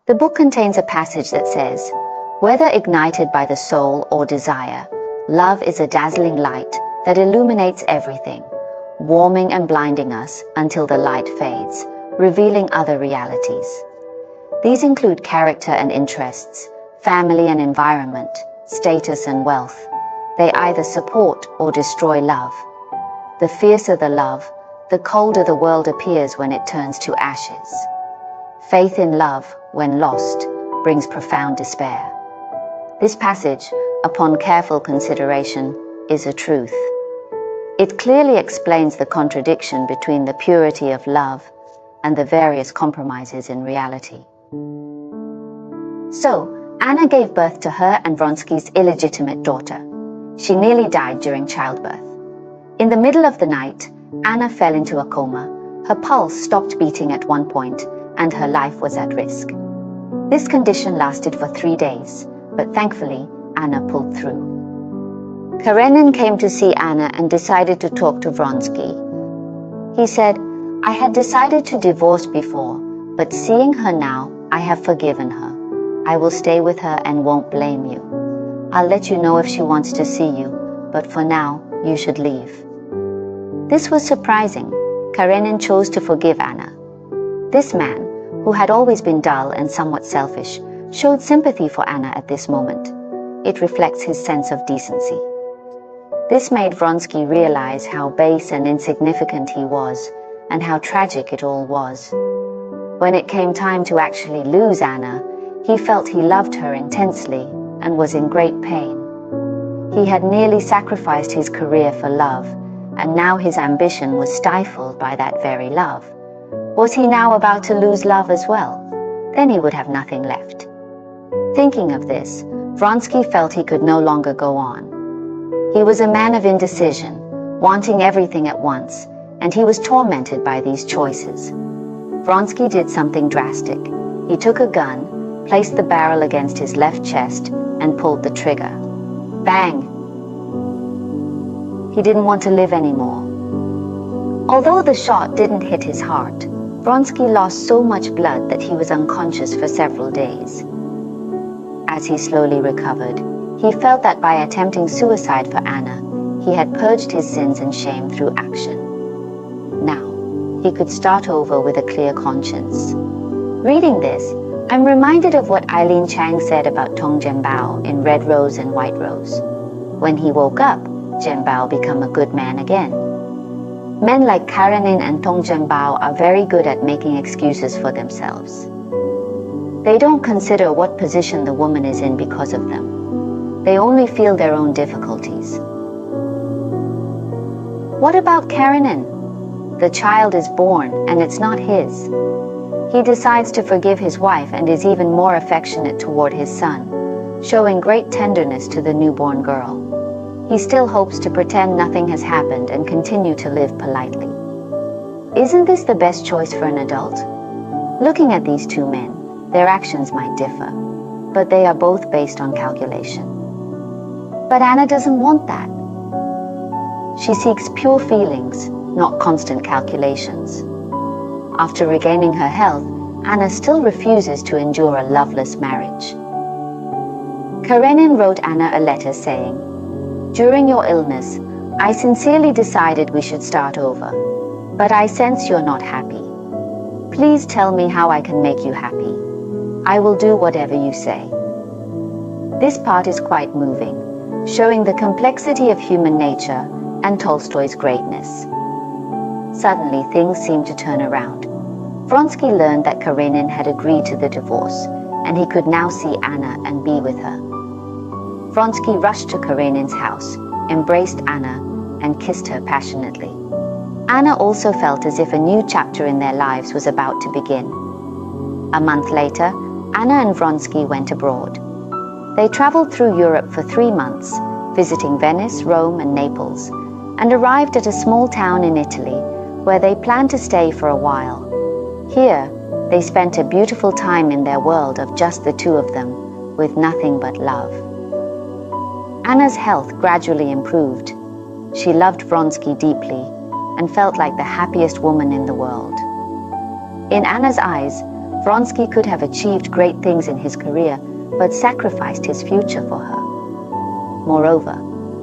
The book contains a passage that says, "Whether ignited by the soul or desire, love is a dazzling light that illuminates everything, warming and blinding us until the light fades, revealing other realities." These include character and interests, family and environment, status and wealth. They either support or destroy love. The fiercer the love, the colder the world appears when it turns to ashes. Faith in love, when lost, brings profound despair. This passage, upon careful consideration, is a truth. It clearly explains the contradiction between the purity of love and the various compromises in reality. So, Anna gave birth to her and Vronsky's illegitimate daughter. She nearly died during childbirth. In the middle of the night, Anna fell into a coma. Her pulse stopped beating at one point, and her life was at risk. This condition lasted for 3 days, but thankfully, Anna pulled through. Karenin came to see Anna and decided to talk to Vronsky. He said, "I had decided to divorce before, but seeing her now, I have forgiven her. I will stay with her and won't blame you. I'll let you know if she wants to see you, but for now, you should leave." This was surprising. Karenin chose to forgive Anna. This man, who had always been dull and somewhat selfish, showed sympathy for Anna at this moment. It reflects his sense of decency. This made Vronsky realize how base and insignificant he was, and how tragic it all was. When it came time to actually lose Anna, he felt he loved her intensely and was in great pain. He had nearly sacrificed his career for love, and now his ambition was stifled by that very love. Was he now about to lose love as well? Then he would have nothing left. Thinking of this, Vronsky felt he could no longer go on. He was a man of indecision, wanting everything at once, and he was tormented by these choices. Vronsky did something drastic. He took a gun, placed the barrel against his left chest, and pulled the trigger. Bang! He didn't want to live anymore. Although the shot didn't hit his heart, Vronsky lost so much blood that he was unconscious for several days. As he slowly recovered, he felt that by attempting suicide for Anna, he had purged his sins and shame through action. Now, he could start over with a clear conscience. Reading this, I'm reminded of what Eileen Chang said about Tong Jianbao in Red Rose and White Rose. When he woke up, Jianbao became a good man again. Men like Karenin and Tong Jianbao are very good at making excuses for themselves. They don't consider what position the woman is in because of them. They only feel their own difficulties. What about Karenin? The child is born and it's not his. He decides to forgive his wife and is even more affectionate toward his son, showing great tenderness to the newborn girl. He still hopes to pretend nothing has happened and continue to live politely. Isn't this the best choice for an adult? Looking at these two men, their actions might differ, but they are both based on calculation. But Anna doesn't want that. She seeks pure feelings, not constant calculations. After regaining her health, Anna still refuses to endure a loveless marriage. Karenin wrote Anna a letter saying, "During your illness, I sincerely decided we should start over, but I sense you're not happy. Please tell me how I can make you happy. I will do whatever you say." This part is quite moving, showing the complexity of human nature and Tolstoy's greatness. Suddenly, things seemed to turn around. Vronsky learned that Karenin had agreed to the divorce, and he could now see Anna and be with her. Vronsky rushed to Karenin's house, embraced Anna, and kissed her passionately. Anna also felt as if a new chapter in their lives was about to begin. A month later, Anna and Vronsky went abroad. They traveled through Europe for 3 months, visiting Venice, Rome, and Naples, and arrived at a small town in Italy where they planned to stay for a while. Here, they spent a beautiful time in their world of just the two of them, with nothing but love. Anna's health gradually improved. She loved Vronsky deeply and felt like the happiest woman in the world. In Anna's eyes, Vronsky could have achieved great things in his career, but sacrificed his future for her. Moreover,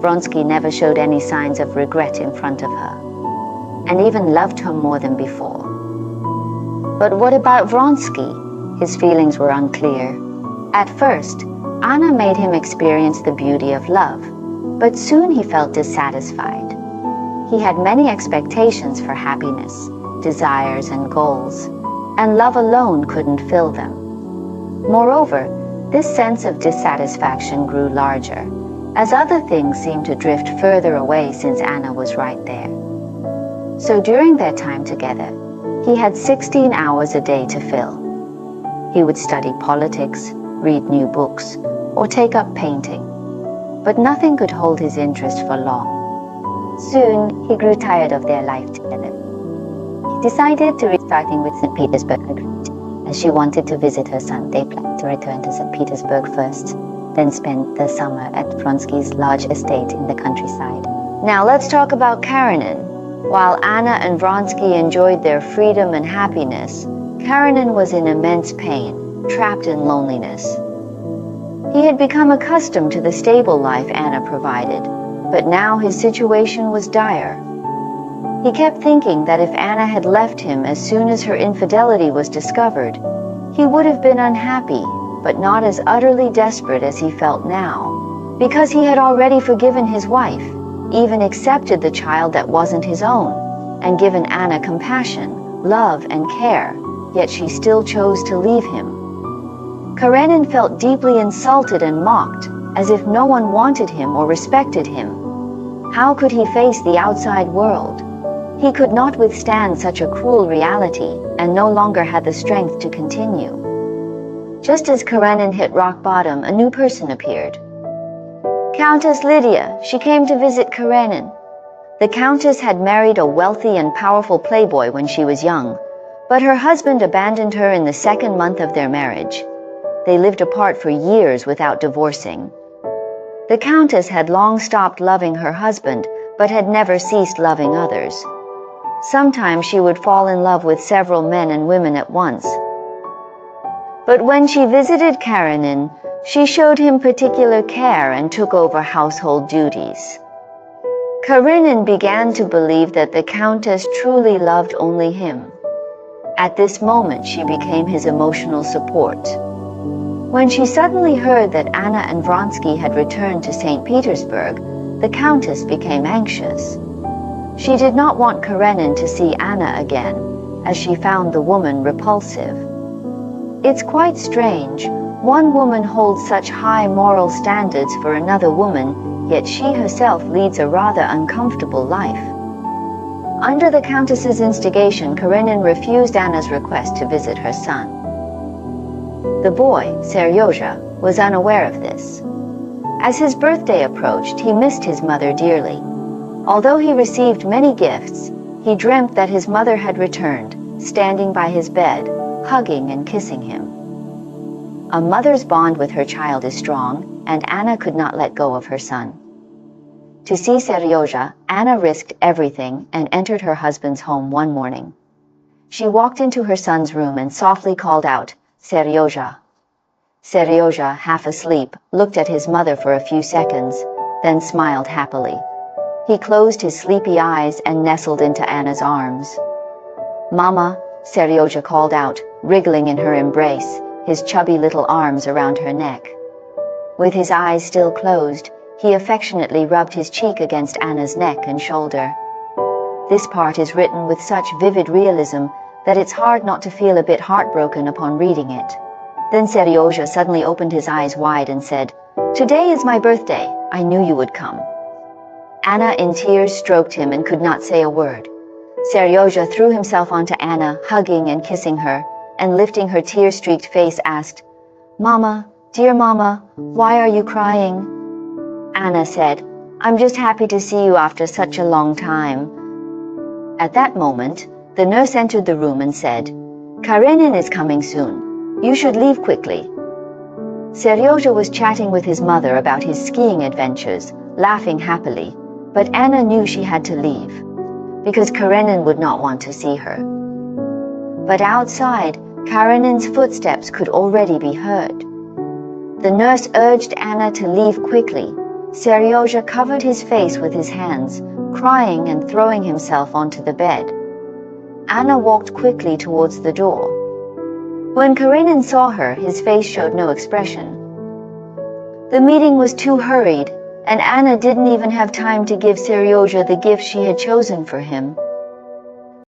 Vronsky never showed any signs of regret in front of her, and even loved her more than before. But what about Vronsky? His feelings were unclear. At first, Anna made him experience the beauty of love, but soon he felt dissatisfied. He had many expectations for happiness, desires and goals, and love alone couldn't fill them. Moreover, this sense of dissatisfaction grew larger, as other things seemed to drift further away since Anna was right there. So during their time together, he had 16 hours a day to fill. He would study politics, read new books, or take up painting. But nothing could hold his interest for long. Soon, he grew tired of their life together. He decided to restarting with St. Petersburg agreed. As she wanted to visit her son, they planned to return to St. Petersburg first, then spend the summer at Vronsky's large estate in the countryside. Now let's talk about Karenin. While Anna and Vronsky enjoyed their freedom and happiness, Karenin was in immense pain, trapped in loneliness. He had become accustomed to the stable life Anna provided, but now his situation was dire. He kept thinking that if Anna had left him as soon as her infidelity was discovered, he would have been unhappy, but not as utterly desperate as he felt now, because he had already forgiven his wife, even accepted the child that wasn't his own, and given Anna compassion, love, and care, yet she still chose to leave him. Karenin felt deeply insulted and mocked, as if no one wanted him or respected him. How could he face the outside world? He could not withstand such a cruel reality, and no longer had the strength to continue. Just as Karenin hit rock bottom, a new person appeared. Countess Lydia. She came to visit Karenin. The Countess had married a wealthy and powerful playboy when she was young, but her husband abandoned her in the second month of their marriage. They lived apart for years without divorcing. The Countess had long stopped loving her husband, but had never ceased loving others. Sometimes she would fall in love with several men and women at once. But when she visited Karenin, she showed him particular care and took over household duties. Karenin began to believe that the Countess truly loved only him. At this moment, she became his emotional support. When she suddenly heard that Anna and Vronsky had returned to St. Petersburg, the Countess became anxious. She did not want Karenin to see Anna again, as she found the woman repulsive. It's quite strange. One woman holds such high moral standards for another woman, yet she herself leads a rather uncomfortable life. Under the Countess's instigation, Karenin refused Anna's request to visit her son. The boy, Seryozha, was unaware of this. As his birthday approached, he missed his mother dearly. Although he received many gifts, he dreamt that his mother had returned, standing by his bed, hugging and kissing him. A mother's bond with her child is strong, and Anna could not let go of her son. To see Seryozha, Anna risked everything and entered her husband's home one morning. She walked into her son's room and softly called out, "Seryozha." Seryozha, half asleep, looked at his mother for a few seconds, then smiled happily. He closed his sleepy eyes and nestled into Anna's arms. "Mama," Seryozha called out, wriggling in her embrace, his chubby little arms around her neck. With his eyes still closed, he affectionately rubbed his cheek against Anna's neck and shoulder. This part is written with such vivid realism that it's hard not to feel a bit heartbroken upon reading it. Then Seryozha suddenly opened his eyes wide and said, "Today is my birthday. I knew you would come." Anna in tears stroked him and could not say a word. Seryozha threw himself onto Anna, hugging and kissing her, and lifting her tear-streaked face asked, "Mama, dear Mama, why are you crying?" Anna said, "I'm just happy to see you after such a long time." At that moment, the nurse entered the room and said, "Karenin is coming soon. You should leave quickly." Seryozha was chatting with his mother about his skiing adventures, laughing happily, but Anna knew she had to leave, because Karenin would not want to see her. But outside, Karenin's footsteps could already be heard. The nurse urged Anna to leave quickly. Seryoja covered his face with his hands, crying and throwing himself onto the bed. Anna walked quickly towards the door. When Karenin saw her, his face showed no expression. The meeting was too hurried, and Anna didn't even have time to give Seryoja the gift she had chosen for him.